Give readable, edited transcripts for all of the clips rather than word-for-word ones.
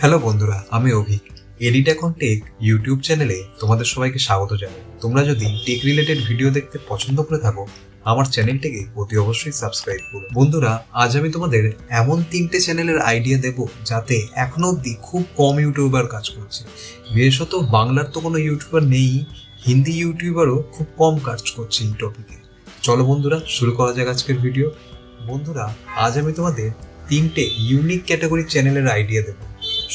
Hello বন্ধুরা, আমি Abhik. Edit এখন টেক ইউটিউব চ্যানেলে তোমাদের সবাইকে স্বাগত জানাই। তোমরা যদি টেক রিলেটেড ভিডিও দেখতে পছন্দ করে থাকো, আমার চ্যানেলটিকে অতি অবশ্যই সাবস্ক্রাইব করো। বন্ধুরা, আজ আমি তোমাদের এমন 3টে চ্যানেলের আইডিয়া দেব যাতে এখনো অব্দি খুব কম ইউটিউবার কাজ করছে। বিশেষত বাংলার তো কোনো ইউটিউবার নেই, হিন্দি ইউটিউবারও খুব কম কাজ করছে এই টপিকে। চলো বন্ধুরা, শুরু করা যাক আজকের ভিডিও। বন্ধুরা, আজ আমি তোমাদের 3টে ইউনিক ক্যাটাগরি চ্যানেলের আইডিয়া দেব।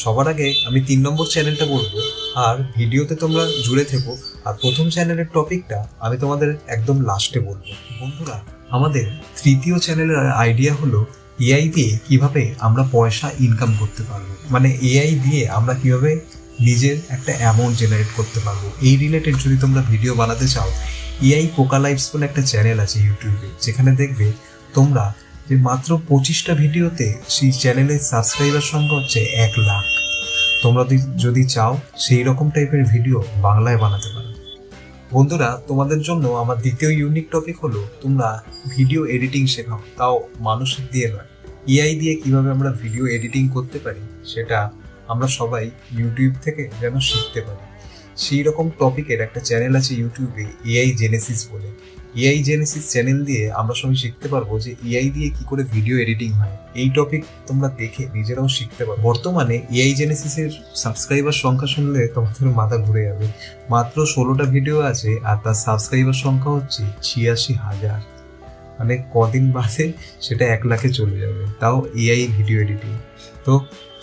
সবার আগে আমি 3 নম্বর চ্যানেলটা বলবো, আর ভিডিওতে তোমরা জুড়ে থেকো। আর প্রথম চ্যানেলের টপিকটা আমি তোমাদের একদম লাস্টে বলবো। বন্ধুরা, আমাদের তৃতীয় চ্যানেলের আইডিয়া হলো এআই দিয়ে কিভাবে আমরা পয়সা ইনকাম করতে পারবো, মানে এআই দিয়ে আমরা কিভাবে নিজের একটা অ্যামাউন্ট জেনারেট করতে পারবো। এই রিলেটেড যদি তোমরা ভিডিও বানাতে চাও, এআই পোকালাইভস বলে একটা চ্যানেল আছে ইউটিউবে, যেখানে দেখবে তোমরা যে মাত্র 25টা ভিডিওতে সেই চ্যানেলের সাবস্ক্রাইবার সংখ্যা হচ্ছে 1 লাখ। তোমরা যদি চাও সেই রকম টাইপের ভিডিও বাংলায় বানাতে পারো। বন্ধুরা, তোমাদের জন্য আমার দ্বিতীয় ইউনিক টপিক হলো তোমরা ভিডিও এডিটিং শেখাও, তাও মানুষের দিয়ে নয়। এআই দিয়ে কিভাবে আমরা ভিডিও এডিটিং করতে পারি সেটা আমরা সবাই ইউটিউব থেকে যেন শিখতে পারি। সেই রকম টপিকের একটা চ্যানেল আছে ইউটিউবে, এআই জেনেসিস বলে। এআই জেনেসিস চ্যানেল দিয়ে আমরা সবাই শিখতে পারবো যে এআই দিয়ে কি করে ভিডিও এডিটিং হয়। এই টপিক তোমরা দেখে নিজেরাও শিখতে পারো। বর্তমানে এআই জেনেসিসের সাবস্ক্রাইবার সংখ্যা শুনলে তোমাদের মাথা ঘুরে যাবে। মাত্র 16টা ভিডিও আছে আর তার সাবস্ক্রাইবার সংখ্যা হচ্ছে 86,000। মানে কদিন বাদে সেটা 1 লাখে চলে যাবে, তাও এআই ভিডিও এডিটিং। তো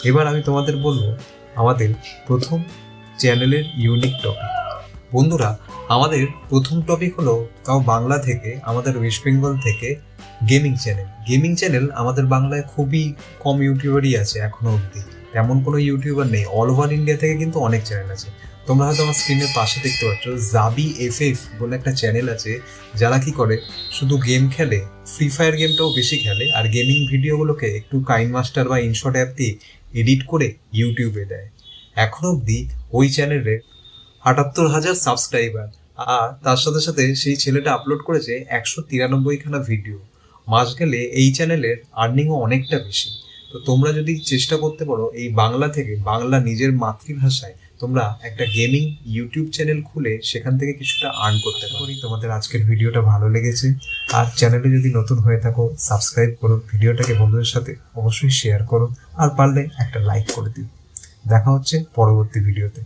এবার আমি তোমাদের বলবো আমাদের প্রথম চ্যানেলের ইউনিক টপিক। বন্ধুরা, আমাদের প্রথম টপিক হলো তাও বাংলা থেকে, আমাদের ওয়েস্ট বেঙ্গল থেকে গেমিং চ্যানেল। গেমিং চ্যানেল আমাদের বাংলায় খুবই কম ইউটিউবারই আছে এখনো অবধি, তেমন কোনো ইউটিউবার নেই। অল ওভার ইন্ডিয়া থেকে কিন্তু অনেক চ্যানেল আছে। তোমরা হয়তো আমার স্ক্রিনের পাশে দেখতে পাচ্ছ জাবি এফএফ বলে একটা চ্যানেল আছে, যারা কি করে শুধু গেম খেলে, ফ্রি ফায়ার গেমটাও বেশি খেলে, আর গেমিং ভিডিওগুলোকে একটু কাইন মাস্টার বা ইনশট অ্যাপ দিয়ে এডিট করে ইউটিউবে দেয়। এখনো অবধি ওই চ্যানেলে 78,000 সাবস্ক্রাইবার, আর তার সাথে সাথে সেই ছেলেটা আপলোড করেছে 193খানা ভিডিও। মাস গেলে এই চ্যানেলের আর্নিংও অনেকটা বেশি। তো তোমরা যদি চেষ্টা করতে পারো এই বাংলা থেকে, বাংলা নিজের মাতৃভাষায় তোমরা একটা গেমিং ইউটিউব চ্যানেল খুলে সেখান থেকে কিছুটা আর্ন করতে পারি। তোমাদের আজকের ভিডিওটা ভালো লেগেছে, আর চ্যানেলে যদি নতুন হয়ে থাকো সাবস্ক্রাইব করো, ভিডিওটাকে বন্ধুদের সাথে অবশ্যই শেয়ার করো, আর পারলে একটা লাইক করে দিও। দেখা হচ্ছে পরবর্তী ভিডিওতে।